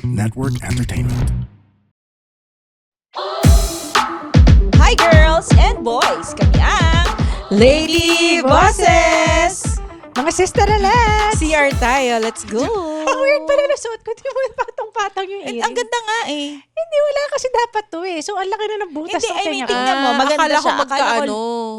Network Entertainment. Hi girls and boys! Kami ang Lady Bosses! Mga sister alas! CR tayo, let's go! Ang weird pala na suot ko. Di mo patong-patong yung earring. Ang ganda nga eh. Hindi, wala kasi dapat to eh. So, ang laki na ng butas Hindi, ng I mean, kanya. tingnan mo, maganda akala ko siya. magkaano.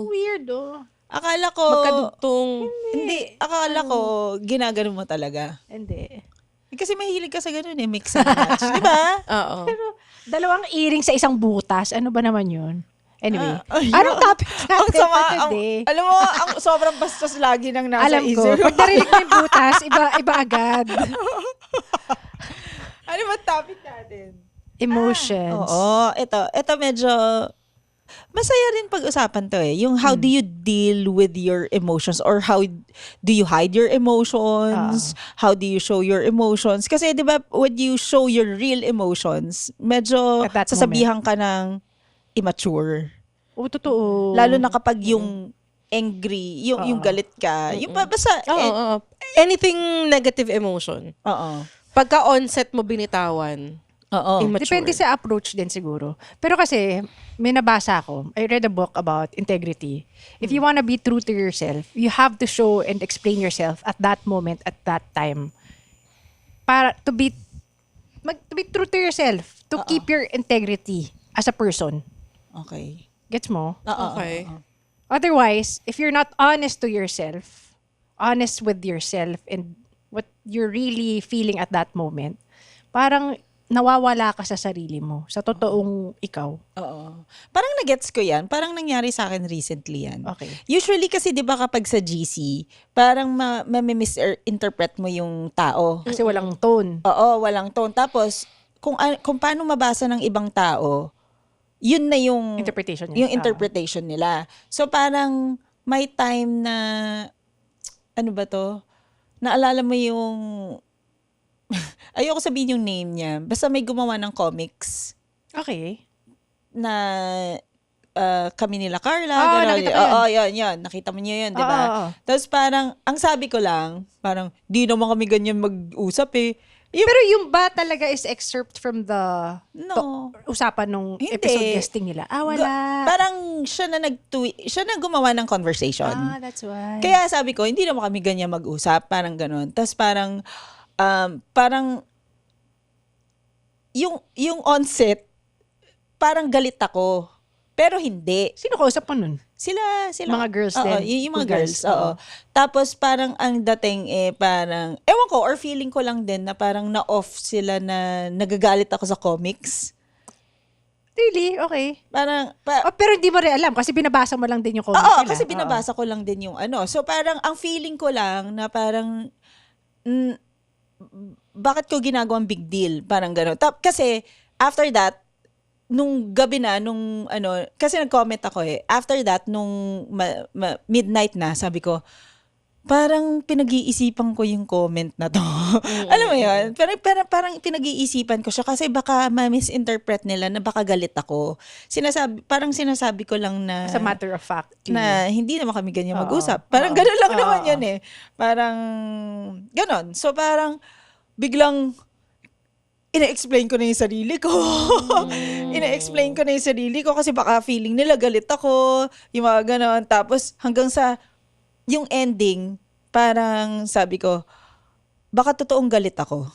Weird oh. Akala ko... Magkadugtong. Hindi, akala ko ginagano mo talaga. Hindi. Kasi mahilig ka sa ganun eh, mix and match. Di ba? Oo. Pero, dalawang earring sa isang butas. Ano ba naman yun? Anyway, Ay, anong topic natin Ang sama, for today? alam mo, ang sobrang bastos lagi ng nasa Alam ko, isip. pag narinig mo yung butas, iba agad. Ano ba topic natin? Emotions. Oo, ito medyo masaya rin pag-usapan to eh. Yung how do you deal with your emotions or how do you hide your emotions? How do you show your emotions? Kasi 'di ba when you show your real emotions, medyo At that sasabihan ka ng immature. Oo, totoo. Lalo na kapag yung angry, yung galit ka, yung basta Oo. Anything negative emotion. oo. Pagka onset mo binitawan, Oo. immature. Depende sa approach din siguro. Pero kasi, may nabasa ako. I read a book about integrity. If you wanna be true to yourself, you have to show and explain yourself at that moment, at that time. Para to be true to yourself. To keep your integrity as a person. Okay. Gets mo? Okay. Otherwise, if you're not honest to yourself, honest with yourself and what you're really feeling at that moment, parang nawawala ka sa sarili mo, sa totoong ikaw. Oo. Parang nagets ko yan. Parang nangyari sa akin recently yan. Okay. Usually kasi 'di ba kapag sa GC, parang ma-misinterpret mo yung tao. Kasi walang tone. Oo, walang tone. Tapos kung paano mabasa ng ibang tao, yun na yung Interpretation niya. yung interpretation nila. So parang may time na ano ba to? Naalala mo yung ayoko sabihin yung name niya. Basta may gumawa ng comics Okay. na kami nila Carla. Oo, gano'n. nakita ko yun. Oo, yun. Nakita mo niyo yun, di ba? Oo. Tapos parang, ang sabi ko lang, parang, di naman kami ganyan mag-usap eh. Pero yung ba talaga is excerpt from the No. usapan nung Hindi. episode guesting nila? Wala. Parang siya na gumawa ng conversation. That's why. Kaya sabi ko, hindi naman kami ganyan mag-usap. Parang gano'n. Tapos parang, yung onset, parang galit ako. Pero hindi. Sino kausap mo nun? Sila. Mga girls Oo, din. yung mga Good girls. girls, Oo. Tapos parang ang dating parang, ewan ko, or feeling ko lang din na parang na-off sila na nagagalit ako sa comics. Really? Okay. Parang, Pero hindi mo rin alam kasi binabasa mo lang din yung comment oo, nila. kasi binabasa ko lang din yung ano. So parang ang feeling ko lang na parang, bakit ko ginagawang big deal? Parang gano'n. Kasi after that, nung gabi na, kasi nag-comment ako eh. After that, nung midnight na, sabi ko, parang pinag-iisipan ko yung comment na to. Alam mo yun? Parang pinag-iisipan ko siya kasi baka ma-misinterpret nila na baka galit ako. Parang sinasabi ko lang na As a matter of fact. na hindi naman kami ganyan Oo. mag-usap. Parang gano'n lang naman yun eh. Parang gano'n. So parang biglang ina-explain ko na yung sarili ko. Ina-explain ko na yung sarili ko kasi baka feeling nila galit ako, yung mga gano'n. Tapos hanggang sa yung ending, parang sabi ko, baka totoong galit ako.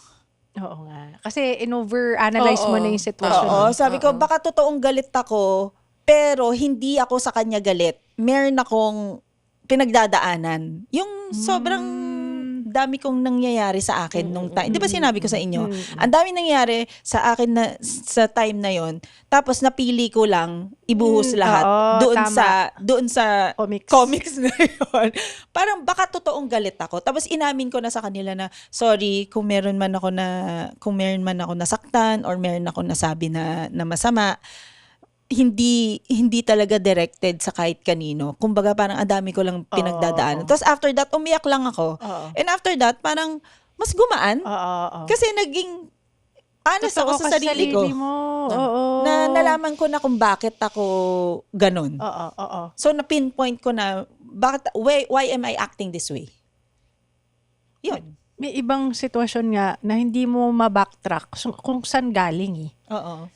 Oo nga. Kasi in-over-analyze mo na yung sitwasyon. Oo, sabi ko, baka totoong galit ako, pero hindi ako sa kanya galit. Meron akong pinagdadaanan. Yung sobrang dami kong nangyayari sa akin nung time. Di ba sinabi ko sa inyo? Ang dami nangyayari sa akin na sa time na yon. Tapos napili ko lang ibuhos lahat oo, doon sa Comics. na yon. Parang baka totoong galit ako. Tapos inamin ko na sa kanila na sorry kung meron man ako nasaktan or meron ako nasabi na masama. Hindi talaga directed sa kahit kanino. Kumbaga parang ang dami ko lang pinagdadaanan. Tapos after that, umiyak lang ako. And after that, parang mas gumaan. Kasi naging honest ako sa sarili ko. mo. Na nalaman ko na kung bakit ako ganun. Oo. So na-pinpoint ko na, why am I acting this way? Yun. may ibang sitwasyon nga na hindi mo ma-backtrack kung saan galing eh. Oo.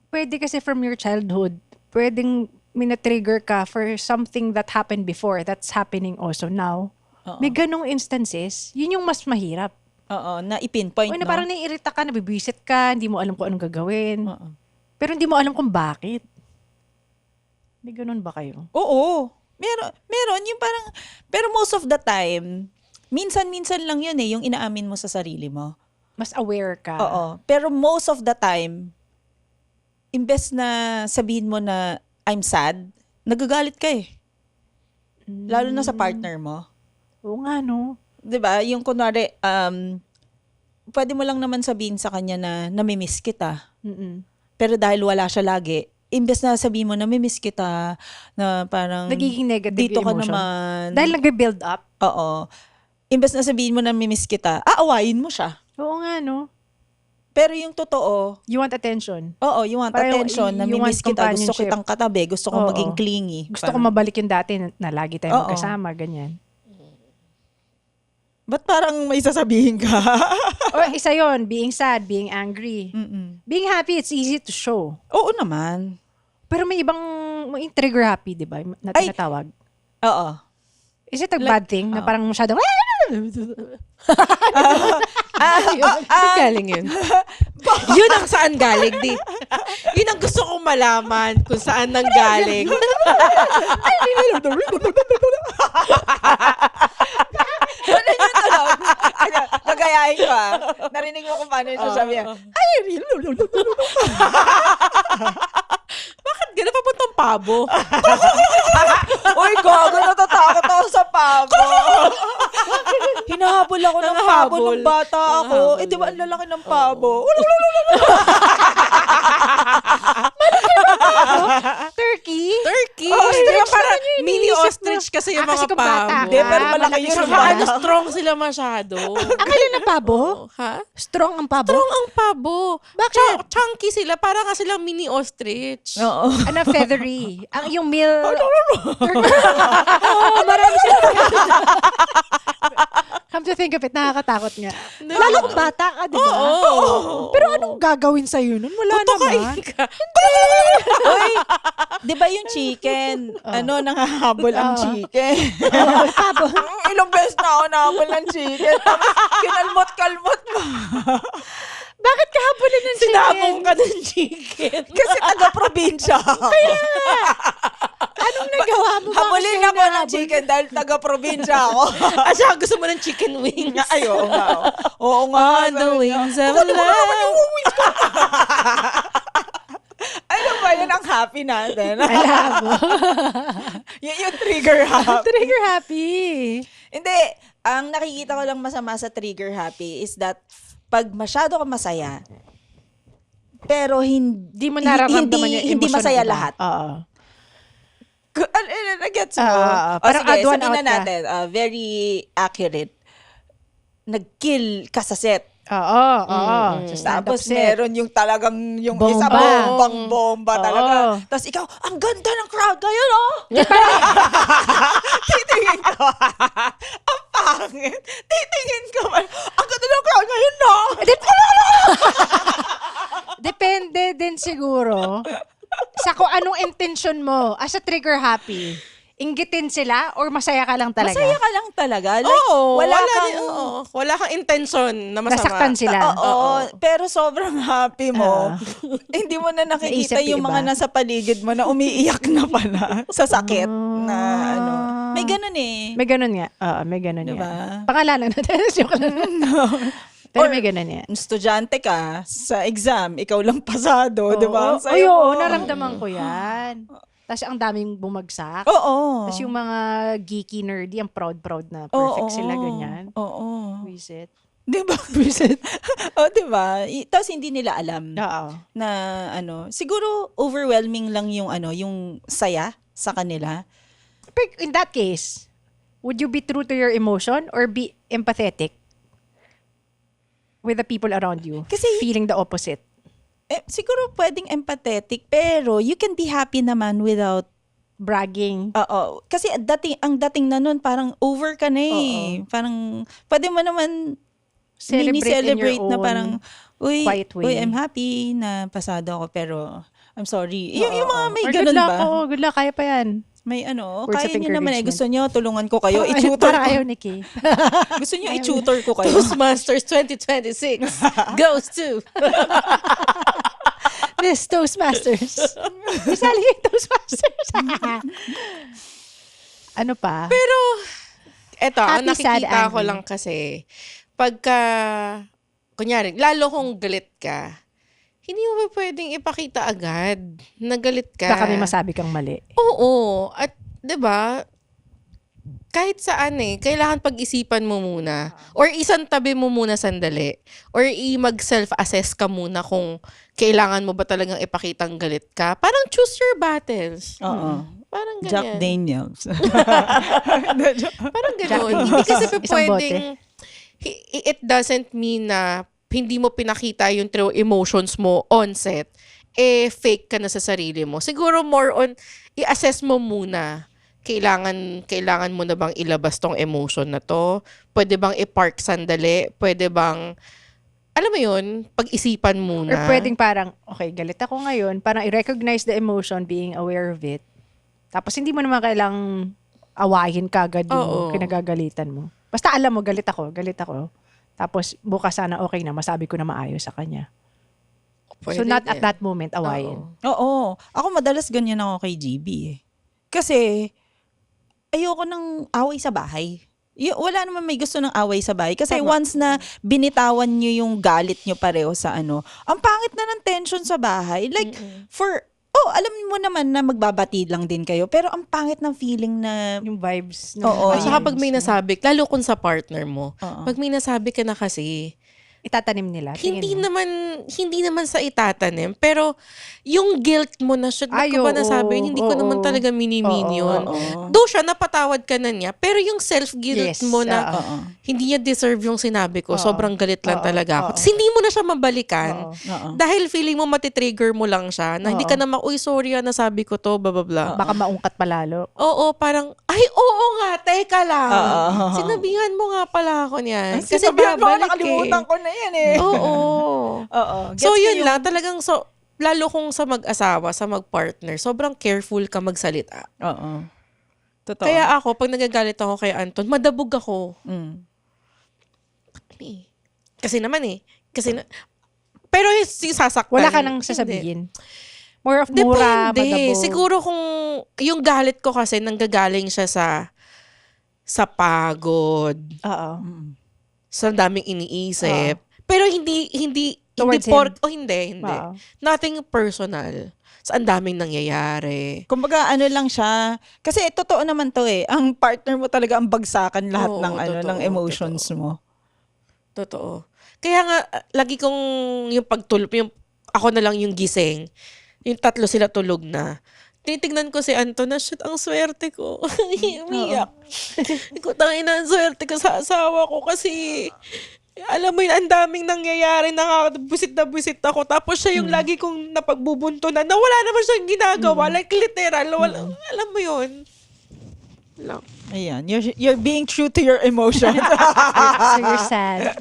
Pwede kasi from your childhood, pwedeng mina-trigger ka for something that happened before that's happening also now. Oo. May ganong instances, yun yung mas mahirap. Oo, na i-pinpoint, O na no? parang naiirita ka, nabibisit ka, hindi mo alam kung anong gagawin. Oo. Pero hindi mo alam kung bakit. May ganon ba kayo? Oo. Meron yung parang, pero most of the time, minsan-minsan lang yun yung inaamin mo sa sarili mo. Mas aware ka. Oo. Pero most of the time, imbes na sabihin mo na I'm sad, nagagalit ka eh. Lalo na sa partner mo. Oo nga, no? 'Di ba? Yung kunwari, pwede mo lang naman sabihin sa kanya na namimiss kita. Mm-mm. Pero dahil wala siya lagi, imbes na sabihin mo namimiss kita, na parang Nagiging negative dito yung ka emotion. naman. Dahil nag-build up. Oo. Imbes na sabihin mo namimiss kita, aawayin mo siya. Oo nga, no? Pero yung totoo, You want attention. oo, you want Parang attention, you namimiss want kita, gusto companionship. kitang katabi, gusto kong Oo. maging clingy. Gusto ko Parang, mabalik yung dati na lagi tayo Oo. magkasama, ganyan. ba't parang may sasabihin ka? O isa yon, being sad, being angry. Mm-mm. Being happy, it's easy to show. Oo naman. Pero may ibang may trigger happy, di ba? Na Ay. tinatawag. Oo. Is it a bad thing na parang masyadong... Saan galing yun? Yun ang saan galing, di. Yun ang gusto kong malaman kung saan nang galing. Ano yung tunog? Gagayahin ko Narinig mo kung paano yung sasabihin. Bakit gano'n papuntang pabo? Uy, gago, natatakot ako sa pabo. Hinahabol ako ng pabo Nanghabol. nung bata ako. Nanghabol Eh, di ba yan. ang lalaki ng pabo? Turkey? Turkey. Oh, Di ba ostrich parang naman yung mini iniisip mo. ostrich kasi yung Kasi mga kung bata pabo. ka. Hindi, pero malaki malaki yun sila. yung Saka bata. strong sila masyado. Akala na pabo? Ha? Strong ang pabo? Strong ang pabo. Bakit? Chunky sila. Para nga silang mini ostrich. Oo. Ano, feathery. Ang yung male... Oo, marami sila. Come to think of it, nakakatakot nga. Lalo kung bata ka, di ba? Oo. Pero anong gagawin sa'yo nun? Wala Tutukain naman. ka. Uy, di ba yung chicken? Ano, nangahabol ang chicken. Pabo. Ilang beses na ako nahabol ng chicken. Tapos, kinalmot-kalmot mo. Bakit kahabulin ng chicken? Sinabong ka ng chicken. Kasi taga-probinsya ako. Anong nagawa mo? Habulin ako ng chicken dahil taga-probinsya ako. At saka gusto mo ng chicken wings. Ay, oo nga. Oo nga. On the wings of Ano ba naman love. yung wings ko? Ano ba yun ang happy natin? Alabo. Yun yung trigger happy. Trigger happy. Hindi. Ang nakikita ko lang masama sa trigger happy is that pag masyado ka masaya, pero Di mo nararamdaman yung hindi emosyon masaya ng iba. lahat. Oo. Nag-gets mo? Oo. O Parang sige, add one sabihin out na ka. natin, very accurate. Nag-kill ka sa set. Oo. Sa stand-up Tapos set. meron yung talagang yung Bomba. isa bombang-bomba Oo. talaga. Tapos ikaw, ang ganda ng crowd ngayon, oh! Titingin ka. Ang pangit. Titingin ka man. Ang ganda ng crowd ngayon, no? Depende din siguro sa kung anong intention mo as a trigger happy. Inggitin sila or masaya ka lang talaga? Masaya ka lang talaga. Like, Oo. wala Wala kang intention na masama. Nasaktan sila. Oo, pero sobrang happy mo. Hindi mo na nakikita Naisip yung yung mga iba. nasa paligid mo na umiiyak na pala sa sakit na ano. May ganun eh. May ganun nga. Oo, may ganun Diba? nga. Pangalanan natin. Joke lang. Pero Or- may ganun nga. Estudyante ka sa exam, ikaw lang pasado, di ba? Ang Ay, saya oo, mo. naramdaman ko yan. Tapos ang daming bumagsak. Oo. Tapos yung mga geeky, nerdy, ang proud na perfect Oo. sila, ganyan. Oo. Visit. Di ba? Di ba? Tapos hindi nila alam Oo. na ano, siguro overwhelming lang yung ano, yung saya sa kanila. But in that case, would you be true to your emotion or be empathetic with the people around you? Kasi Feeling the opposite. siguro pwedeng empathetic, pero you can be happy naman without Bragging. oo. Kasi ang dating na nun, parang over ka na eh. Parang, pwede mo naman mini-celebrate in your na own parang, quiet way. I'm happy na pasado ako pero I'm sorry. Yung mga may Or ganun good luck, ba? good luck, kaya pa yan. May Words kaya of nyo naman encouragement. gusto nyo, tulungan ko kayo, i-tutor Parang ko. ayaw ni Kay. Gusto nyo, i-tutor ko kayo. Toastmasters 2026 goes to... This Toastmasters. Isali yung Toastmasters. Ano pa? Pero, eto, ang Happy, sad, nakikita ko angry. lang kasi, pagka, kunyari, lalo kung galit ka, hindi mo ba pwedeng ipakita agad na galit ka? Baka may masabi kang mali. Oo. At, 'di ba? Kahit saan kailangan pag-isipan mo muna. Or isang tabi mo muna sandali. Or mag-self-assess ka muna kung kailangan mo ba talagang ipakitang galit ka. Parang choose your battles. Oo. Parang ganyan. Jack Daniels. Parang Jack gano'n. Daniels. Hindi kasi Isang pwedeng, it doesn't mean na hindi mo pinakita yung true emotions mo on set, fake ka na sa sarili mo. Siguro more on, i-assess mo muna. Kailangan mo na bang ilabas tong emotion na to? Pwede bang i-park sandali? Pwede bang, alam mo yun, pag-isipan muna. Or pwedeng parang, okay, galit ako ngayon. Parang i-recognize the emotion, being aware of it. Tapos hindi mo naman kailang awahin kagad yung Oo. kinagagalitan mo. Basta alam mo, galit ako. Tapos bukas sana okay na, masabi ko na maayos sa kanya. Pwede So not din. at that moment awayin. Oo. Ako madalas ganyan ako kay GB Kasi, ayoko ng away sa bahay. Wala naman may gusto ng away sa bahay. Kasi once na binitawan nyo yung galit nyo pareho sa ang pangit na ng tension sa bahay. Like, alam mo naman na magbabati lang din kayo. Pero ang pangit ng feeling na, Yung vibes. Oo, At saka pag may nasabi, lalo kung sa partner mo, Oo. pag may nasabi ka na kasi, Itatanim nila. hindi tingin mo. naman sa itatanim, pero yung guilt mo na siya, Ay, ko ba oo, nasabi, hindi ko oo. naman talaga minimin yun. Oo. Though siya, napatawad ka na niya, pero yung self-guilt Yes, mo na, Oo. hindi niya deserve yung sinabi ko, Oo. sobrang galit lang Oo, talaga ako. oo. Tapos hindi mo na siya mabalikan, Oo. Oo. dahil feeling mo matitrigger mo lang siya, na hindi ka na uy, sorry nasabi ko to, blah, blah, blah. Baka maungkat palalo. Oo, parang, ay, oo nga, teka lang. Oo. Sinabihan mo nga pala ako niyan. Kasi sabihan mo, babalik nakalimutan ko na yan Oo. Oo. So, Gets ko yun yung- lang. Talagang, lalo kung sa mag-asawa, sa mag-partner, sobrang careful ka magsalita. Oo. Totoo. Kaya ako, pag nagagalit ako kay Anton, madabog ako. Mm. Kasi naman pero yung sasaktan. Wala ka nang hindi. sasabihin. More of mura, Depende. madabog. Siguro kung yung galit ko kasi nanggagaling siya sa pagod, Oo. sa daming iniisip. Pero hindi Towards hindi. Wow. Nothing personal. Sa ang daming nangyayari. Kumbaga lang siya. Kasi totoo naman to ang partner mo talaga ang bagsakan lahat Oo, ng totoo, ng emotions mo. Totoo. Kaya nga, lagi kong yung pagtulog, ako na lang yung gising. Yung tatlo sila tulog na. Tinitignan ko si Anton na, shit, ang swerte ko. Umiyak. Ikaw, tangina, ang swerte ko sa asawa ko kasi, alam mo yun, ang daming nangyayari, nakakabusit na busit ako. Tapos siya yung lagi kong napagbubuntunan na wala naman siyang ginagawa. Like, literal. Alam mo yun. Lang. Ayan. You're being true to your emotions. So you're sad.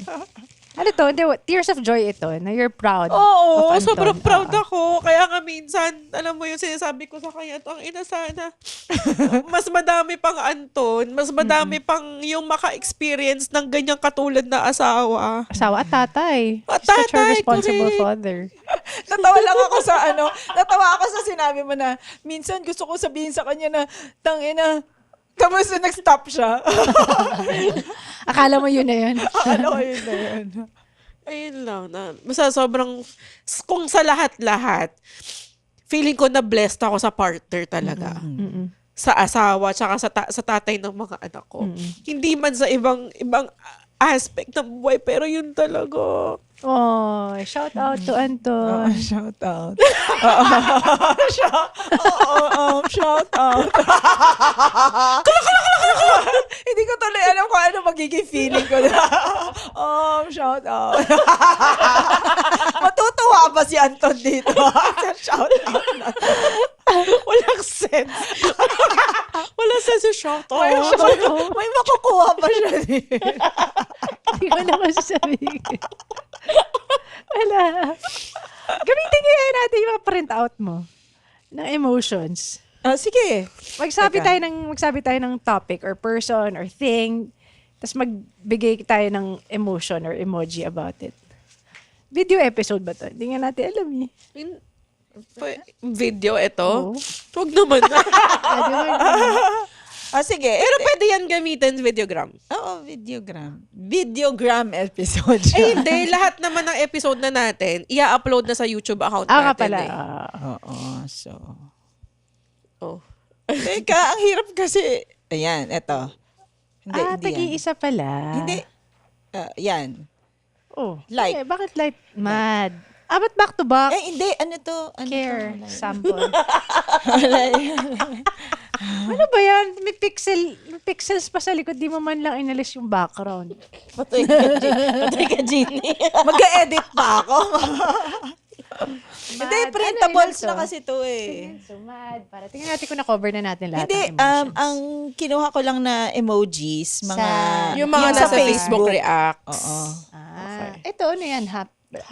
Ano to? Tears of joy ito. Na you're proud Oo, of Anton. sobrang proud ako. Kaya nga minsan, alam mo yung sinasabi ko sa kanya, ang ina sana, mas madami pang Anton, mas madami pang yung maka-experience ng ganyang katulad na asawa. Asawa at tatay. At Such a tatay, responsible correct. father. Natawa lang ako sa natawa ako sa sinabi mo na minsan gusto ko sabihin sa kanya na tangina, tapos na nag-stop siya. Akala mo yun na yun. Akala ko yun na yun. Ayun lang. Basta sobrang, kung sa lahat-lahat, feeling ko na blessed ako sa partner talaga. Mm-mm. Sa asawa, tsaka sa tatay ng mga anak ko. Hindi man sa ibang aspect ng buhay, pero yun talaga. Oh, shout out to Anton. Shout out. Shout out. Hindi ko tuloy alam kung ano magiging feeling ko. Shout out. Matutuwa ba si Anton dito? Shout out na. Walang sense. Walang sense yung shout out. May makukuha pa siya dito. Hindi ko na masasabihin. Wala. Gamitin kaya natin yung mga print out mo ng emotions. Sige. Magsabi Teka. tayo ng topic or person or thing, tapos magbigay tayo ng emotion or emoji about it. Video episode ba to? Hindi nga natin alam eh. Video ito? Oo. Huwag naman. Pwede ba? Sige. Pero pwede yan gamitin videogram. Oo, videogram. Videogram episode siya. Eh hindi, lahat naman ng episode na natin, i-upload na sa YouTube account Nga natin. pala. Eh. Oo, so. Oh. Teka, ang hirap kasi. Ayan, eto. Hindi yan. tagi-isa pala. Hindi. Yan. Oh, Like. eh, bakit like mad? Ba't back to back? Hindi. Ano to? Ano Care. to? Sample. Wala yan. Ano ba yan? May pixels pa sa likod. Di mo man lang inalis yung background. Patay ka, Ginny. Mag-edit pa ako. Hindi, Mad. printables Ano, na ilan to? kasi to eh. So mad. Para tingnan natin kung na-cover na natin lahat Hindi, ng emotions. ang kinuha ko lang na emojis, mga... Yung mga sa nasa Facebook reacts. Oo. Ito, ano yan?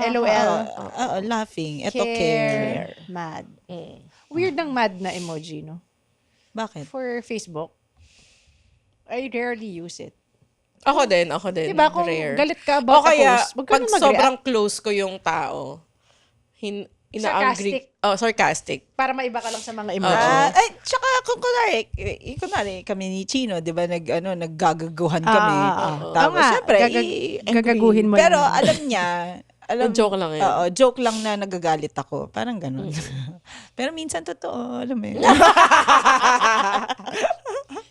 LOL. Oo, laughing. Ito, care. Mad. Weird ng mad na emoji, no? Bakit? For Facebook, I rarely use it. Ako din. Diba kung Rare. galit ka about O kaya, a post, wag ka pag na mag-react. sobrang close ko yung tao, ina-angry. Sarcastic. Para maiba ka lang sa mga emoji. Tsaka kung kunwari kami ni Chino, di ba, naggagaguhan kami. Oo Tapos, nga, syempre, gagaguhin mo pero lang. alam niya, Joke lang yun. Oo, joke lang na nagagalit ako. Parang ganun. Pero minsan totoo, alam mo yun.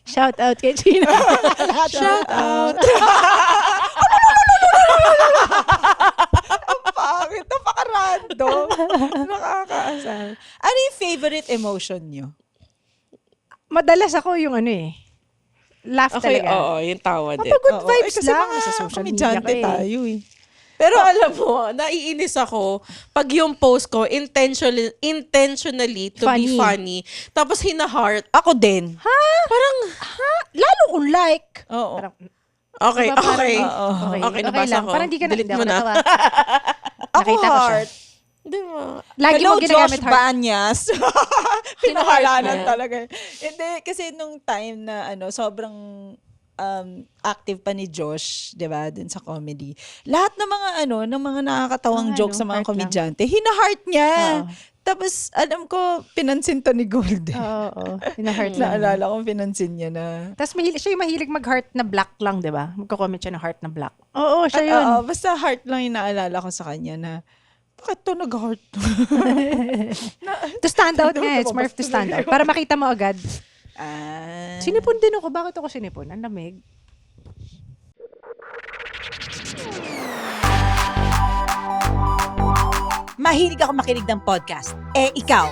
Shout out kay Gina. Shout out. Pangit, napaka-random. Nakakaasar. Ano yung favorite emotion nyo? Madalas ako yung laugh Okay, talaga. oo, yung tawa din. Good Oo, vibes kasi lang. mga Sa social media komedyante ka eh. tayo eh. Pero alam mo, naiinis ako pag yung post ko intentionally to be Funny. funny. Tapos hina-heart. Ako din. Parang, Lalo kung like. Oo. Parang, okay, diba, parang- okay. Okay, Okay, nabasa lang. ko. Parang di ka na, Delete hindi mo ako na. natawa. Ako Nakita ko siya. heart. Di ba? Lagi Hello, mo ginagamit Josh heart. Banyas. Pinahalanan niya. talaga. Hindi, kasi nung time na sobrang active pa ni Josh, 'di ba, dun sa comedy. Lahat ng mga ng mga nakakatawang jokes sa mga heart lang. komedyante, hina-heart niya. Oo. Tapos alam ko pinansin to ni Golden. Oo. Hina-heart lang. Naalala kong pinansin niya na. Tapos siya yung mahilig mag-heart na black lang, di ba? Magko-comment siya ng heart na black. Oo, siya yun. Oo, basta heart lang yung naalala ko sa kanya na bakit to nag-heart? To stand out nga, it's more of to stand out. Para makita mo agad. Sinipon din ako. Bakit ako sinipon? Ang lamig. Mahilig ako makinig ng podcast. Ikaw?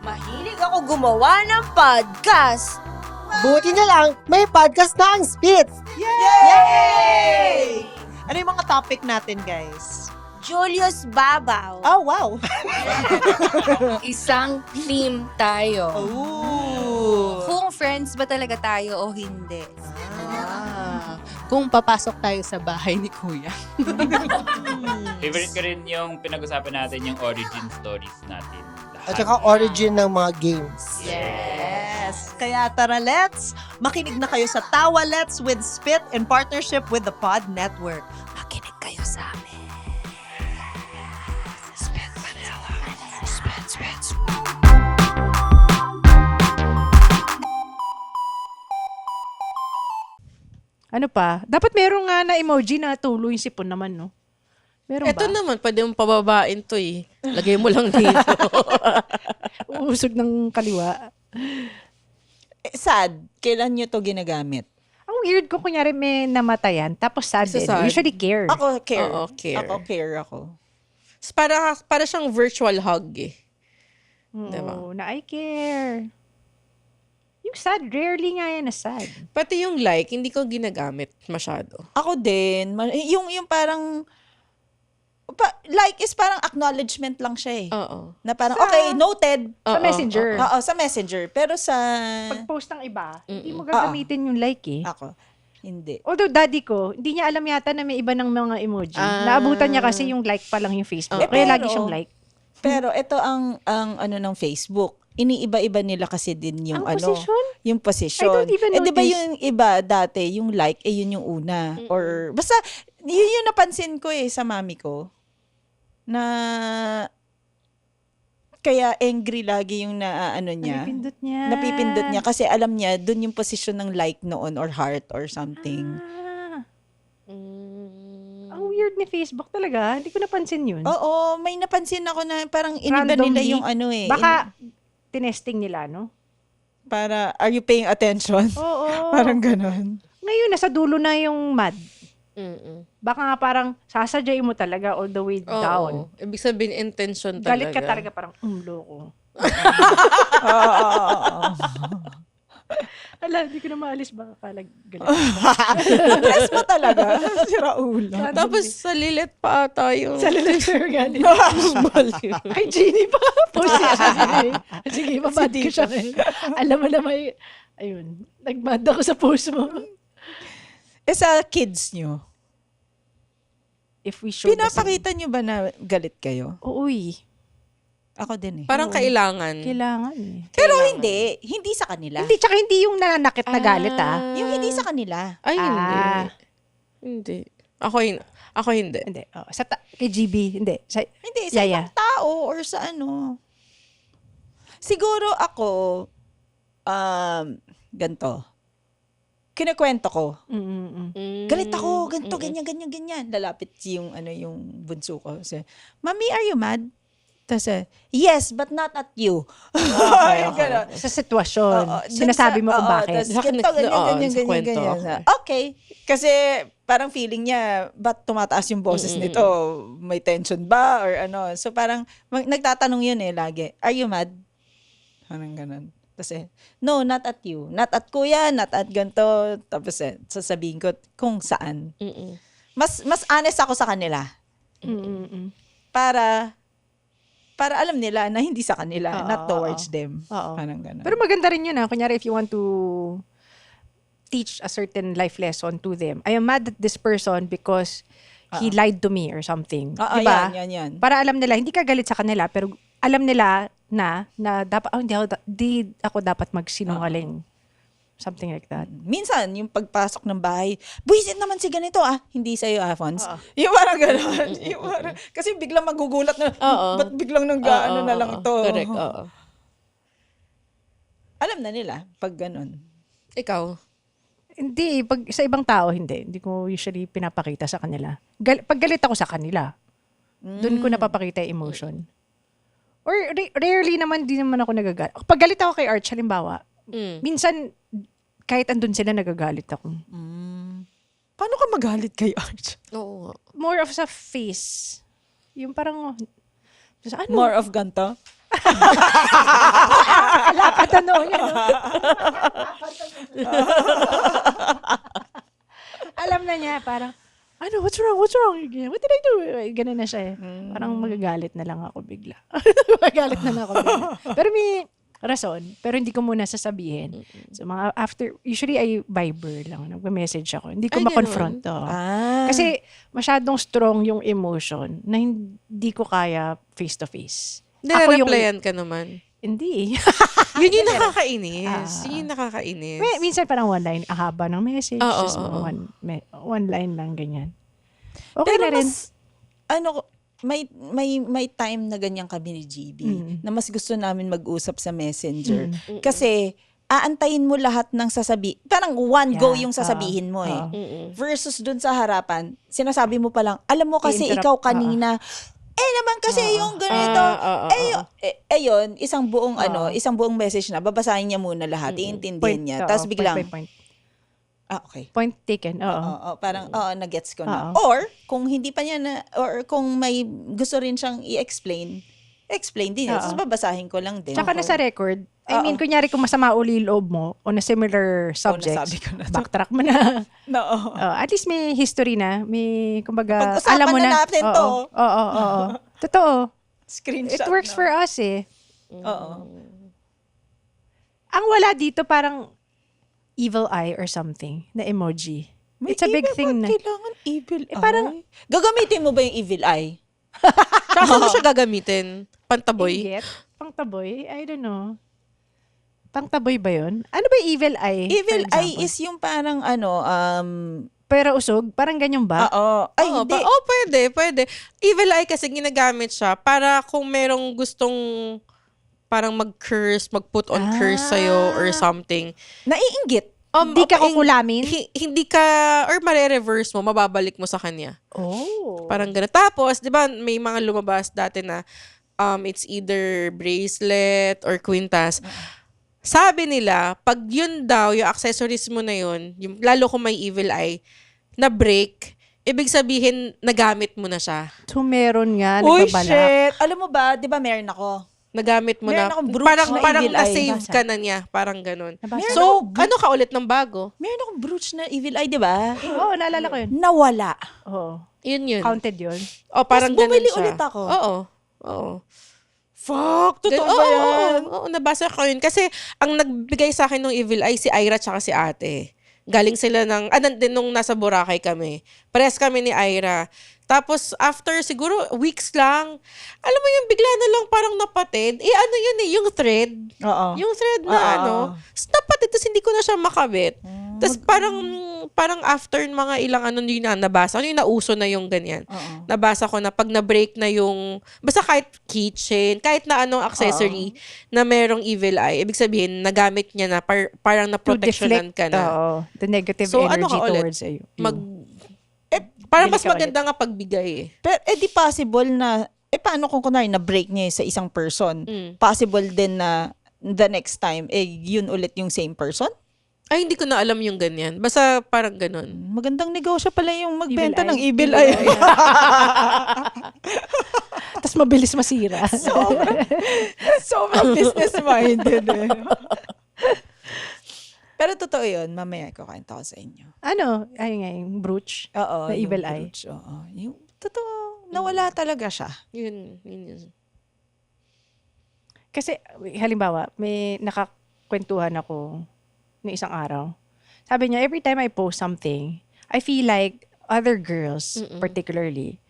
Mahilig ako gumawa ng podcast. Buti na lang, may podcast na ang Spits! Yay! Ano yung mga topic natin, guys? Julius Babaw. Oh, wow! Isang team tayo. Ooh! Kung friends ba talaga tayo o hindi. Kung papasok tayo sa bahay ni Kuya. Favorite ko rin yung pinag-usapan natin yung origin stories natin. At saka origin ng mga games. Yes! Kaya tara, let's makinig na kayo sa Tawa Let's with Spit in partnership with the Pod Network. Makinig kayo sa amin. Spit Manila. Spit. Ano pa? Dapat meron nga na emoji na tuloy yung sipon naman, no? Meron Ito ba? naman, pwede mong pababain to eh. Lagay mo lang dito. Uusog ng kaliwa. Sad. Kailan nyo to ginagamit? Ang weird ko, kunyari may namatayan, tapos sad So din. sad. Usually care. Ako, care. Oo, care. Ako, care ako. para siyang virtual hug eh. Oo, Diba? na I care. Yung sad, rarely nga yan na sad. Pati yung like, hindi ko ginagamit masyado. Ako din. Yung parang, like is parang acknowledgement lang siya eh. Oo. Na parang, okay, noted. Sa Oo, messenger. Oo, sa messenger. Pero sa, Pag-post ng iba, hindi mo Oo. gagamitin yung like eh. ako, Hindi. Although daddy ko, hindi niya alam yata na may iba ng mga emoji. Naabutan niya kasi yung like pa lang yung Facebook. Eh, Kaya pero- lagi siyang like. Pero ito ang ano ng Facebook. Iniiba-iba nila kasi din yung Ang posisyon? yung position. I don't even Eh, di ba notice. yung iba dati, yung like, yun yung una. Or, basta, yun yung napansin ko sa mami ko. Na, kaya angry lagi yung naano niya. Napipindot niya kasi alam niya dun yung posisyon ng like noon or heart or something. Ang weird ni Facebook talaga. Hindi ko napansin yun. Oo, may napansin ako na parang iniba Randomly. nila yung ano Baka tinesting nila, no? para, are you paying attention? Oo. Parang ganon. Ngayon, nasa dulo na yung mad. Mm-mm. Baka nga parang sasadyain mo talaga all the way down. Oo. Ibig sabihin, intention talaga. Galit ka talaga parang, loko. Oo. Ala, hindi ko na maalis. Baka kalag galit. Press mo talaga. Sira ulo. Tapos sa lilit pa ata yung... Sa literature galit. Baliw. Kay Jeannie pa. Post niya sa akin. Sige, mabad ko siya ngayon. Alam mo na may... Ayun. Nagmad ako sa post mo. Sa kids nyo, If we show pinapakita nyo ba na galit kayo? Uy. Ako din Parang kailangan. Kailangan eh. Pero hindi. Hindi sa kanila. Hindi, tsaka hindi yung nananakit na galit Yung hindi sa kanila. Ay, hindi. Ah. Hindi. Ako hindi. Hindi. Oh, kay GB, hindi. Hindi, sa Yaya. ibang tao or sa ano. Siguro ako, ganito. Kinakwento ko. Galit ako, ganito, ganyan. Lalapit yung bunso ko. Say, Mommy, are you mad? Tapos, yes, but not at you. Ganon. Sa sitwasyon. Oo, Sinasabi mo kung oo, bakit. tas ganito, ganyan. sa kwento. Okay. Kasi parang feeling niya, ba't tumataas yung boses nito? May tension ba? Or ano? So parang nagtatanong yun lagi. Are you mad? Parang ganun. Tapos no, not at you. Not at kuya, not at ganito. Tapos sasabihin ko kung saan. Mas honest ako sa kanila. Para alam nila na hindi sa kanila, not towards them. Oo. Parang ganun. Pero maganda rin yun Kunyari, if you want to teach a certain life lesson to them, I am mad at this person because he lied to me or something. Oo, Diba? yan. Para alam nila, hindi ka galit sa kanila, pero alam nila na dapat, di ako dapat magsinungaling. Something like that. Minsan, yung pagpasok ng bahay, buwisit naman si ganito hindi sa'yo, Afons. Yung parang gano'n. Kasi biglang magugulat na, ba't biglang nag-ano na lang to? Correct, oo. Alam na nila, pag gano'n. Ikaw? Hindi, pag sa ibang tao, hindi. Hindi ko usually pinapakita sa kanila. Pag galit ako sa kanila, doon ko napapakita yung emotion. Or rarely naman, di naman ako nagagalit. Pag galit ako kay Arch, halimbawa, minsan, kahit andun sila, nagagalit ako. Paano ka magalit kay Arch? Oo. More of sa face. Yung parang, ano? More of ganto? Alapat ano niya, no? Alam na niya, parang, what's wrong? What did I do? Ganun na siya Parang magagalit na lang ako bigla. Magagalit na lang ako bigla. Pero may rason, pero hindi ko muna sasabihin. So usually I Viber lang, nagme-message ako. Hindi ko Ay, ma-confront. Kasi masyadong strong yung emotion na hindi ko kaya face-to-face. Nire-replyan ka naman. Hindi. Yun yung nakakainis. Yun yung nakakainis. Minsan parang one line, ahaba ng message. Oo, Just oo. one line lang, ganyan. Okay Pero na rin. may time na ganyan kami ni GB na mas gusto namin mag-usap sa Messenger. Kasi aantayin mo lahat ng parang one go yung sasabihin mo Versus dun sa harapan, sinasabi mo pa lang, alam mo kasi I-interrupt, ikaw kanina, naman kasi yung ganito. Ayun, isang buong message na, babasahin niya muna lahat, iintindihin niya. Tapos biglang, Point. okay. Point taken. Oo. Oo, parang na-gets ko na. Oo. Or kung hindi pa niya or kung may gusto rin siyang i-explain din. Oo. Tapos babasahin ko lang din. Tsaka na sa record, I mean, kunyari kung masama uli yung loob mo on a similar subject, nasabi ko na to. backtrack mo na. No. At least may history na. May, kumbaga, Pag-usapan alam mo na na. natin to. Oo. Totoo. Screenshot It works na. for us Oo. Ang wala dito parang evil eye or something na emoji. It's a big thing na. Kailangan evil eye. parang- Gagamitin mo ba yung evil eye? Tsaka saan mo siya gagamitin? Pantaboy? Inggit? Pangtaboy? I don't know. Pangtaboy ba yun? Ano ba yung evil eye? Evil for eye example? is yung parang Pera usog? Parang ganyan ba? Ay, Oo, hindi. pwede. Evil eye kasi ginagamit siya para kung merong gustong parang mag-curse, mag-put on curse sa'yo or something. Naiinggit. Hindi ka kukulamin? Hindi ka, or mare-reverse mo, mababalik mo sa kanya. Oh. Parang gano'n. Tapos, di ba, may mga lumabas dati na it's either bracelet or quintas. Sabi nila, pag yun daw, yung accessories mo na yun, yung, lalo kung may evil eye, na break, ibig sabihin, nagamit mo na siya. So, meron nga, Uy, nagbabala. shit. Alam mo ba, di ba meron ako? Nagamit mo Meron na. akong brooch Parang, na parang evil eye. na-save Nasa? ka na niya. Parang ganun. Nabasa So, ano ka ulit ng bago? Meron akong brooch na evil eye, di ba? Oo, naalala ko yun. Nawala. Oo. Yun. Counted yun. O, parang Tapos ganun bumili siya. ulit ako. Oo. Fuck, totoo Oo, ba yan? Oo, nabasa ko yun. Kasi, ang nagbigay sa akin ng evil eye, si Ira tsaka si ate. Galing sila ng, din nung nasa Boracay kami. Pares kami ni Ira. Tapos, after siguro weeks lang, alam mo yung bigla na lang parang napatid. Ano yun yung thread. Oo. Yung thread na napatid, tapos hindi ko na siya makabit. Tapos parang after mga ilang yun na nabasa, yung nauso na yung ganyan. Nabasa ko na pag na-break na yung, basta kahit keychain, kahit na anong accessory na merong evil eye, ibig sabihin, nagamit niya na, parang To na-protectionan deflect ka na. the negative So, ano energy ka ulit? towards you. Parang Bili mas ka maganda nga pagbigay eh. Pero, di possible na, paano kung kunwari na-break niya sa isang person? Possible din na the next time, yun ulit yung same person? Ay, hindi ko na alam yung ganyan. Basta parang ganun. Magandang negosyo pala yung magbenta Evil ng eye. evil eye. Tapos mabilis masira. Sobrang business-minded eh. Pero totoo yun, mamaya ko kwento ko sa inyo. Ano? Ayun nga, yung brooch. Oo. Na yung evil eye. brooch, Oo. Yung totoo, nawala talaga siya. Yun. Kasi, halimbawa, may nakakwentuhan ako ng isang araw. Sabi niya, every time I post something, I feel like other girls, particularly,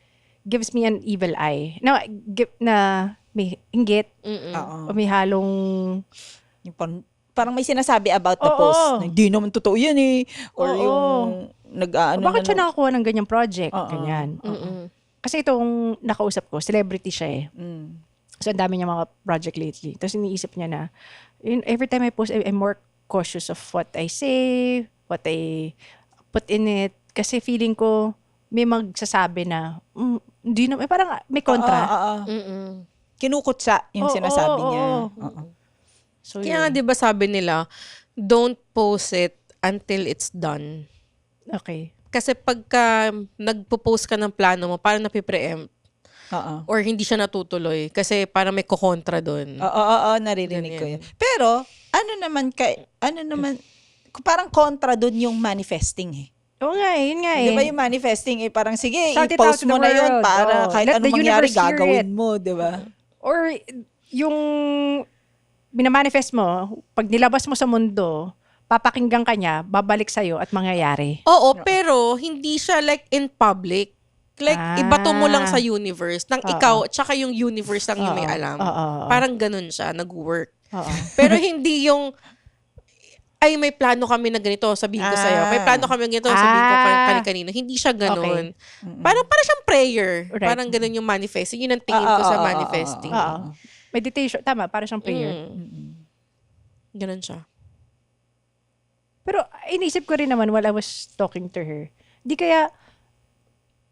gives me an evil eye. Na may inggit, Oo. o may halong... Yung parang may sinasabi about the Oo. post. Na, hindi naman totoo yan eh. Or Oo. yung nag-ano bakit siya nakakuha ng ganyang project? Oo. Ganyan. Kasi itong nakausap ko, celebrity siya eh. So, ang dami niya mga project lately. Tapos iniisip niya na, every time I post, I'm more cautious of what I say, what I put in it. Kasi feeling ko, may magsasabi na, hindi na, parang may kontra. Kinukutsa yung Oo, sinasabi oo, niya. oo. Oo. So, Kaya nga, yun. di ba sabi nila, don't post it until it's done. Okay. Kasi pagka nagpo-post ka ng plano mo, parang napipreempt Oo. or hindi siya natutuloy kasi parang may kukontra doon. Oo, naririnig ko yun. Pero, ano naman, parang kontra dun yung manifesting eh. Oo nga eh, yun nga eh. Di ba yung manifesting eh, parang sige, Shout it i-post out to mo the na yun world. para Oo. kahit Let anong the mangyari, universe hear gagawin it. mo, di ba? Or yung minamanifest mo, pag nilabas mo sa mundo, papakinggan ka niya, babalik sa'yo at mangyayari. Oo, pero hindi siya like in public. Like, ibato mo lang sa universe. Nang ikaw, tsaka yung universe lang yung may alam. Parang ganun siya, nag-work. Pero hindi yung, ay, may plano kami na ganito, sabihin ko sa'yo. May plano kami na ganito, sabihin ko kanina. Hindi siya ganun. Parang siyang prayer. Right. Parang ganun yung manifesting. Yun ang tingin ko sa manifesting. Oo. Meditation, tama, para siyang prayer. Ganun siya. Pero inisip ko rin naman while I was talking to her, di kaya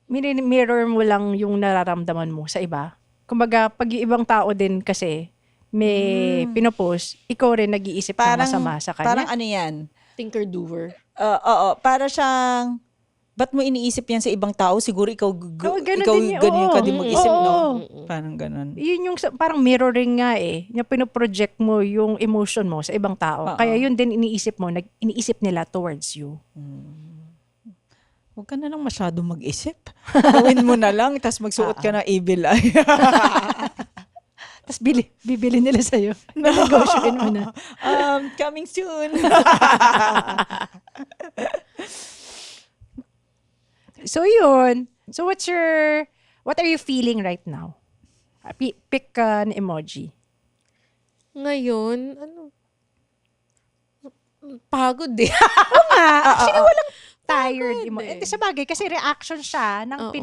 mirror mo lang yung nararamdaman mo sa iba. Kumbaga, pag yung ibang tao din kasi may pinopost, ikaw rin nag-iisip ng masama sa kanya. Parang ano yan? Thinker-doer. Oo, para siyang, ba't mo iniisip yan sa ibang tao? Siguro ikaw, ganun ikaw din yun. ganyan ka din Oo. mag-isip, no? Oo. Parang ganun. Yun yung parang mirroring nga eh. Yung pinoproject mo yung emotion mo sa ibang tao. Kaya yun din iniisip mo, iniisip nila towards you. Huwag ka na lang masyado mag-isip. Gawin mo na lang, tapos magsuot ka ng evil eye. Tapos bibili nila sa'yo. Negosyoin mo na. Coming soon. So yun. So what are you feeling right now? Pick an emoji. Ngayon, pagod eh. Actually, walang tired. eh. Sa bagay, kasi reaction siya Oo.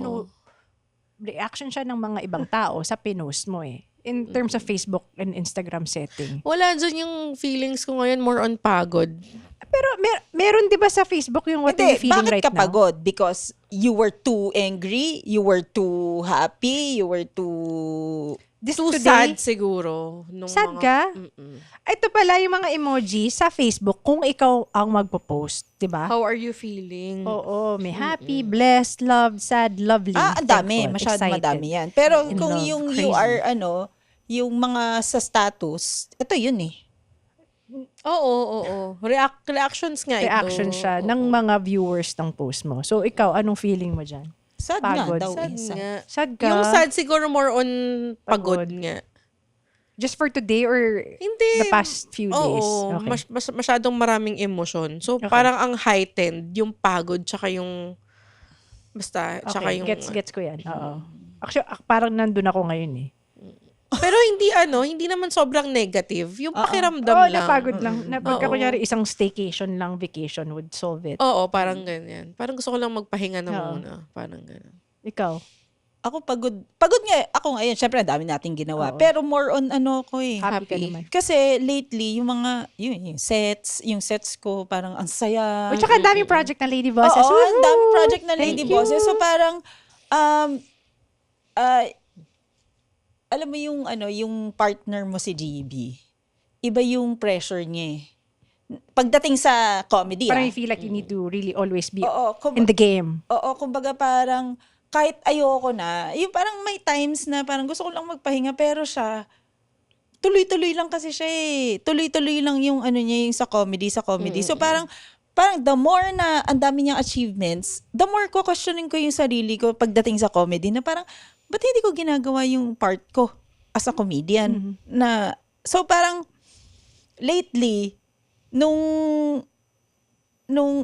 ng mga ibang tao sa pinost mo eh. In terms of Facebook and Instagram setting. Wala dyan yung feelings ko ngayon, more on pagod. Pero meron 'di ba sa Facebook yung what are you Hindi, feeling bakit right ka now? pagod? Because you were too angry, you were too happy, you were too... Too Today, sad siguro. Nung Sad mga, ka? Mm-mm. Ito pala yung mga emoji sa Facebook kung ikaw ang magpo-post, 'di ba? How are you feeling? Oo, may happy, blessed, loved, sad, lovely. ang dami. thankful, Masyado excited. madami yan. Pero In kung love, you crazy. are, yung mga sa status, ito yun eh. Oo. Reactions nga Reaction ito. siya ng mga viewers ng post mo. So ikaw, anong feeling mo dyan? Sad Pagod. nga daw Sad eh. nga. Sad ka? Yung sad siguro more on pagod Pagod. nga. Just for today or Hindi. the past few days? Oo. Okay. Masyadong maraming emosyon. So, Okay. parang ang heightened, yung pagod, tsaka yung... Basta, tsaka Okay, yung... gets ko yan. Oo. Actually, parang nandun ako ngayon eh. Pero hindi naman sobrang negative. Yung pakiramdam Oo, lang. napagod lang. Na pagka Oo. kunyari isang staycation lang, vacation would solve it. Oo, parang ganyan. Parang gusto ko lang magpahinga na Oo. muna. Parang ganun. Ikaw? Ako pagod. Pagod nga ako ngayon. Syempre, ang dami nating ginawa. Oo. Pero more on ko eh. Happy ka Happy. naman. Kasi lately, yung sets ko, parang ang saya. At saka ang daming project na Lady Bosses. Oo, ang Woohoo! daming project na Lady Thank you. Bosses. So parang, alam mo yung partner mo si GB, iba yung pressure niya eh. Pagdating sa comedy, Parang you feel like you need to really always be Oo, in the game. Oo, kumbaga parang kahit ayoko na, yung parang may times na parang gusto ko lang magpahinga pero siya, tuloy-tuloy lang kasi siya eh. Tuloy-tuloy lang yung niya yung sa comedy. So parang the more na ang dami niyang achievements, the more ko questioning ko yung sarili ko pagdating sa comedy na parang, ba't hindi ko ginagawa yung part ko as a comedian? Na, so parang, lately, nung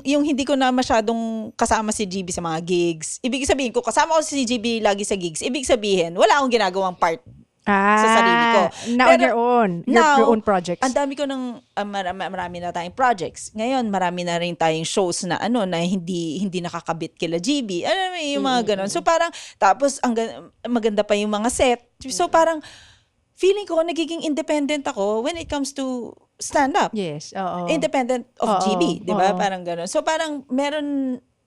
yung hindi ko na masyadong kasama si GB sa mga gigs, ibig sabihin ko, kasama ko si GB lagi sa gigs, ibig sabihin, wala akong ginagawang part sa sarili ko. Now on Pero your own. now, Your own projects. ang dami ko ng marami na tayong projects. Ngayon, marami na rin tayong shows na na hindi nakakabit kila GB. Alam mo yung mga ganun. So parang tapos maganda pa yung mga set. So parang feeling ko nagiging independent ako when it comes to stand up. Yes, oo. Independent of Oo, GB, 'di ba? oo. Parang ganun. So parang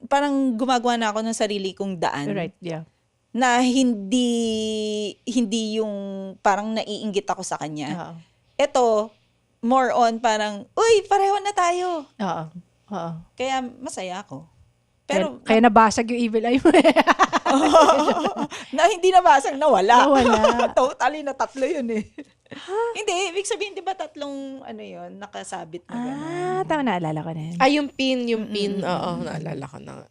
parang gumagawa na ako ng sarili kong daan Right, yeah. na hindi yung parang naiinggit ako sa kanya. Oo. Ito, more on parang, uy, pareho na tayo. Oo. Oo. Kaya masaya ako. Pero, Kaya nabasag yung evil eye mo. na hindi nabasag, nawala. Nawala. Totally na tatlo yun eh. Hindi, ibig sabihin, di ba tatlong, yun, nakasabit na gano'n. Tama, naalala ko na yan. Yung pin. Oo, naalala ko na.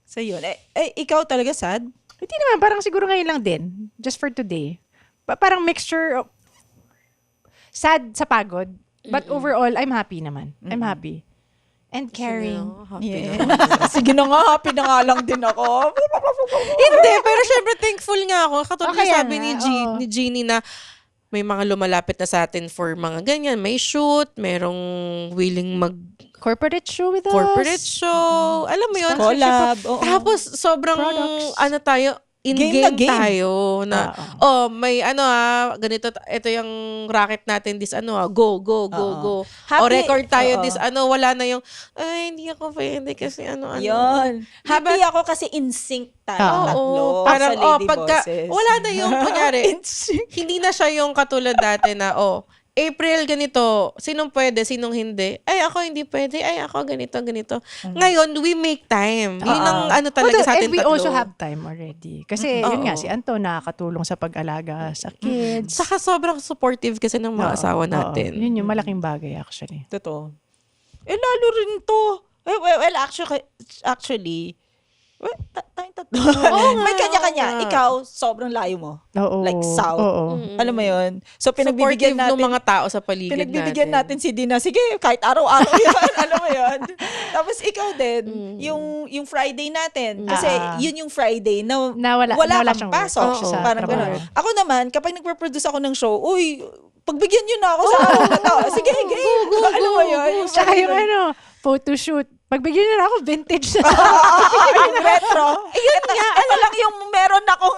So yun. Ikaw talaga sad? Hindi naman, parang siguro ngayon lang din. Just for today. Parang mixture of sad sa pagod. But overall, I'm happy naman. I'm happy. And caring. Happy Yeah. na. Sige na nga, happy na nga lang din ako. Hindi, pero syempre thankful nga ako. Katulad Okay, na sabi nga, oo. ni Jeannie na may mga lumalapit na sa atin for mga ganyan. May shoot, merong willing Corporate show with us. corporate show. Alam mo yun? Collab. oo. Tapos sobrang Products. tayo, Game in-game na game. tayo na, may ganito, ito yung racket natin, this go. Happy- Record tayo, oo. this wala na yung, ay, hindi ako pwede kasi Yun. Happy ako kasi in sync tayo tatlo. Oo, parang, sa Lady pagka, Bosses. wala na yung, kunyari, In sync. hindi na siya yung katulad dati na, April ganito, sinong pwede, sinong hindi. Ay, ako hindi pwede. Ay, ako ganito. Ngayon, we make time. Yun ang talaga sa atin And we tatlo. also have time already. Kasi yun nga, si Anton nakakatulong sa pag-alaga sa kids. Saka sobrang supportive kasi ng mga asawa natin. Yun yung malaking bagay actually. Totoo. Lalo rin to. Well, actually, Tayong tatlo. May kanya-kanya. Ikaw, sobrang layo mo. Oo. Like south. Oo. Alam mo yun? So, Supportive pinagbibigyan natin. ng mga tao sa paligid Pinagbibigyan natin si Dina. Sige, kahit araw-araw yan. Alam mo yun? Tapos ikaw din, yung Friday natin. Kasi yun yung Friday na Nawala kang siyang pasok. work. So, Sa parang trabaho. gano'n. Ako naman, kapag nagpo-produce ako ng show, uy, pagbigyan nyo na ako sa araw na to. Sige, game. Alam mo yun? Tsaka yung photoshoot. Pagbigyan na ako, vintage na. Yung retro. Yun nga. Ano lang yung meron akong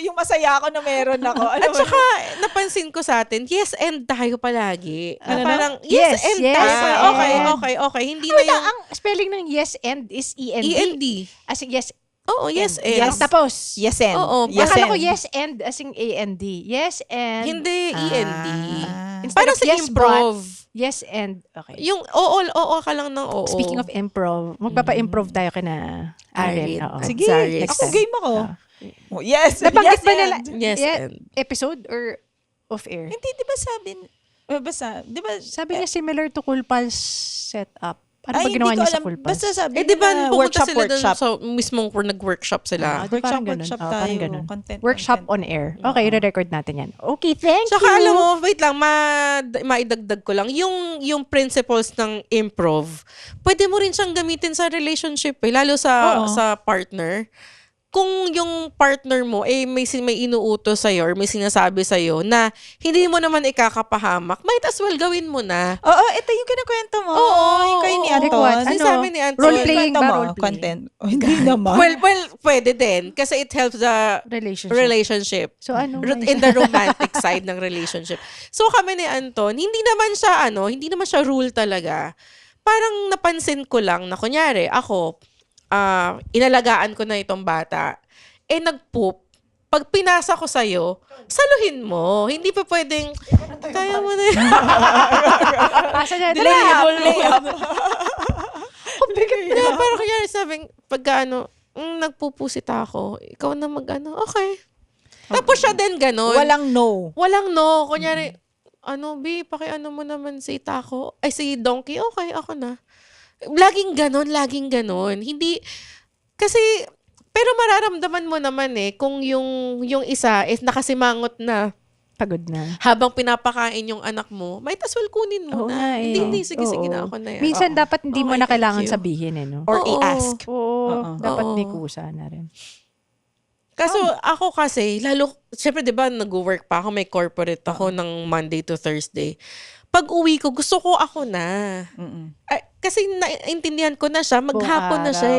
yung masaya ako na meron ako. Alam At mo saka, napansin ko sa atin, yes and tayo palagi. Na Ano na? parang, Yes, yes and yes tayo. and. Okay. Hindi na yung Ang spelling ng yes and is E-N-D. END. As in yes. Oo, yes and. Yes. Tapos. yes and. Oo, yes Akala and. ko yes and as in A-N-D. Yes and. Hindi, END. Instead Parang of sa yes, improv. Yes and. Okay. Yung oo ka lang ng oo. Speaking of improv, magpapa-improv tayo kina Aaron. Aaron. Oo. Sige, Next ako time. game ako. Oh, yes. Nabanggit yes ba and. nila Yes and. episode or off-air? Hindi, di ba sabi, basta, di ba, Sabi niya similar to Cool Pals setup. Ano ba hindi ginawa ko niya sa alam. Cool Pals? Basta sabi Eh, di ba, nila, pumunta sila dun workshop. sa mismong nag-workshop sila. Parang ganun. Workshop Parang tayo. ganun. Content. Workshop on air. Okay, i-record natin yan. Okay, thank Tsaka you. alam mo, wait lang, maidagdag ko lang. Yung principles ng improv, pwede mo rin siyang gamitin sa relationship lalo sa partner. Kung yung partner mo may inuutos sa'yo or may sinasabi sa'yo na hindi mo naman ikakapahamak, might as well gawin mo na. Oo, ito yung kinakwento mo. Oo, yung kay ni oo. Anton. Like what? Ano sabi ni Anton? Role-playing Kwento ba? mo, Role-playing? content. Oh, hindi naman. Well, pwede din. Kasi it helps the relationship. So ano? In the romantic side ng relationship. So kami ni Anton, hindi naman siya rule talaga. Parang napansin ko lang na kunyari, ako, inalagaan ko na itong bata, nag-poop, pag pinasa ko sa'yo, saluhin mo. Hindi pa pwedeng, kaya mo na yun. Pasa niya. Layup. Kaya parang kunyari sabing, pagka nagpupusit ako, ikaw na okay. Tapos siya din ganon. Walang no. Walang no. Kunyari, B, mo naman si Taco. Ay, si Donkey. Okay, ako na. Laging ganon. Hindi, kasi, pero mararamdaman mo naman kung yung isa is nakasimangot na Pagod na. habang pinapakain yung anak mo, might as well kunin mo Oo na. nga Hindi, sige Oo. na ako na yan. Minsan dapat hindi mo Okay, na kailangan thank you. sabihin no? Or Oo. i-ask. Oo. Dapat Oo. may kusa na rin. Kaso ako kasi, lalo, syempre diba nag-work pa ako, may corporate ako ng Monday to Thursday. Pag uwi ko, gusto ko ako na. Kasi naintindihan ko na siya, maghapon na siya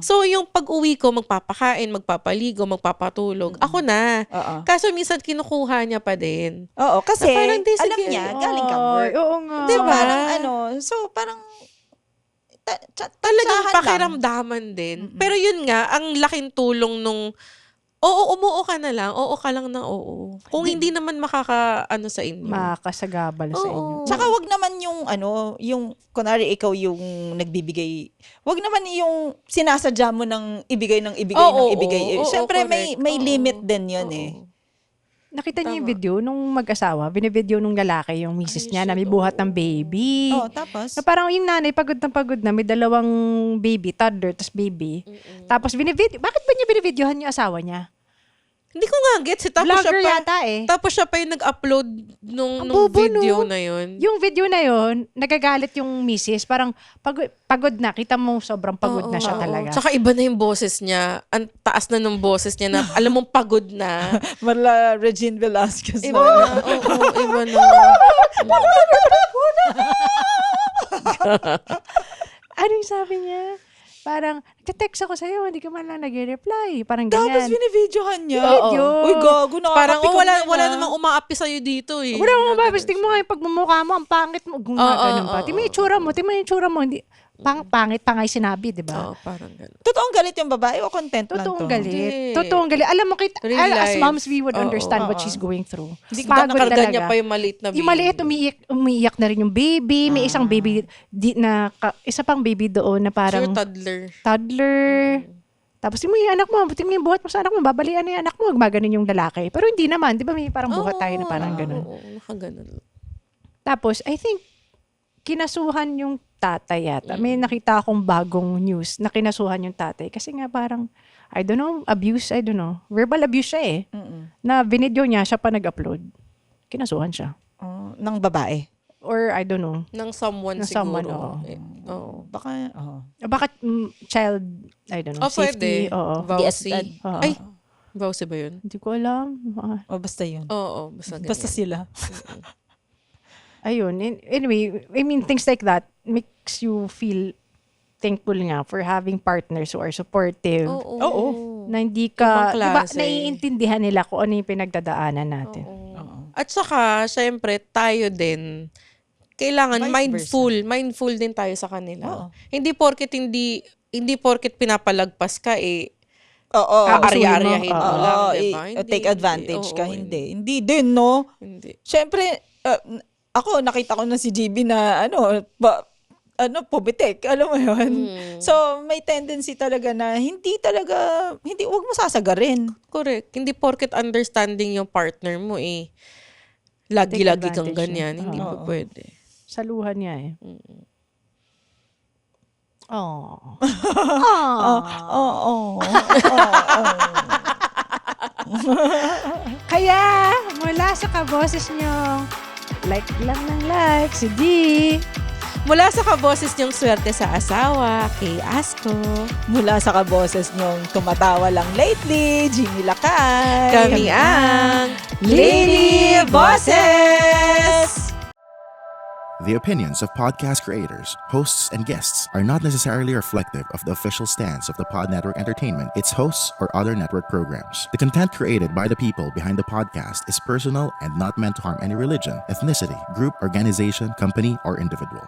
So yung pag uwi ko, magpapakain, magpapaligo, magpapatulog, ako na. Kaso minsan kinukuha niya pa din. Oo, kasi Na parang, di, alam sige. niya, galing ka work. Oo nga. So, Diba? parang parang Talagang tsahan lang. pakiramdaman din. Pero yun nga, ang laking tulong nung, umuo ka na lang, ka lang ng oo. Kung hindi naman sa inyo. Makakasagabal sa inyo. Oo. Tsaka wag naman yung kunwari ikaw yung nagbibigay. Wag naman yung sinasadya mo ng ibigay. Oo, Siyempre correct. may Oo. limit din yun Oo. Nakita niyo yung Tama. video nung mag-asawa, binivideo nung lalaki yung misis niya na may buhat ng baby. Oh, tapos Na parang yung nanay pagod na, may dalawang baby, toddler, tas baby. Tapos bakit ba niya binivideohan yung asawa niya? Hindi ko nga gets. Tapos Vlogger siya pa, yata eh. tapos siya pa yung nag-upload nung bobo, video no? na yun. Yung video na yon, nagagalit yung misis. Parang pagod na. Kita mo sobrang pagod na siya Oo. talaga. Tsaka iba na yung boses niya. Ang taas na ng boses niya na alam mong pagod na. Marla Regine Velasquez Iba na. Oo, iba na. Ano yung sabi niya? Parang, nagte-text ako sa'yo, hindi ka man lang nag-reply. Parang Tapos ganyan. binibidyohan niya. Video. Uy, gago, Parang, nakakapi ka na. wala namang umaapi sa'yo dito eh. Wala mo ba? Tingnan mo nga yung pagmumukha mo, ang pangit mo. Gumagano pa. oo, Tingnan mo yung itsura mo. Hindi, pangit pa nga yung sinabi, di ba? Oo, parang gano'n. Totoong galit yung babae o content lang Totoong to? galit. Hindi. Totoong galit. Alam mo, Real as life. moms, we would Oo. understand what she's going through. Hindi ko nakarga niya pa yung maliit na baby. Yung maliit, umiiyak na rin yung baby. May isang baby, isa pang baby doon na parang Sure, toddler. toddler. Tapos yung anak mo, tingnan mo yung buhat mo sa anak mo, babalian na yung anak mo, gumaganon yung lalaki. Pero hindi naman, di ba may parang buhat tayo na parang ganun. Oo, nakaganon. Tapos, I think, kinasuhan yung tatay yata. May nakita akong bagong news na kinasuhan yung tatay. Kasi nga parang, I don't know, abuse, I don't know. Verbal abuse siya eh. Na binidyo niya, siya pa nag-upload. Kinasuhan siya. Ng babae. Or I don't know. Ng someone Ng someone, siguro. oo. Oo. Baka, Baka child, I don't know, safety. Pwede. Oo. Vowsy. Oo. Ay, Vowsy ba yun? Hindi ko alam. basta yun. Oo, basta ganyan. Basta sila. Ayun. Anyway, I mean, things like that makes you feel thankful nga for having partners who are supportive. Oo. Na hindi ka, Ibang di ba, klase. naiintindihan nila kung ano yung pinagdadaanan natin. At saka, syempre, tayo din, kailangan Vice mindful din tayo sa kanila. Oo. Hindi porket pinapalagpas ka Oo. aarya-aryahin mo Oo. lang, Oo, diba? take advantage ka. Oo, Hindi din, no? Hindi. Siyempre, ako, nakita ko na si GB na, pubitik. Alam mo yun? So, may tendency talaga na wag mo sasagarin. Correct. Hindi porket understanding yung partner mo lagi-lagi kang advantage ganyan. niya. Hindi Oo. po pwede. Saluhan niya eh. Oh. Oo. Kaya, mula sa kaboses nyo, like lang ng like, si D. Mula sa kaboses niyong swerte sa asawa, kay Asko. Mula sa kaboses nyong tumatawa lang lately, Jimmy Lakay. Kami ang Lady Bosses! The opinions of podcast creators, hosts, and guests are not necessarily reflective of the official stance of the Pod Network Entertainment, its hosts, or other network programs. The content created by the people behind the podcast is personal and not meant to harm any religion, ethnicity, group, organization, company, or individual.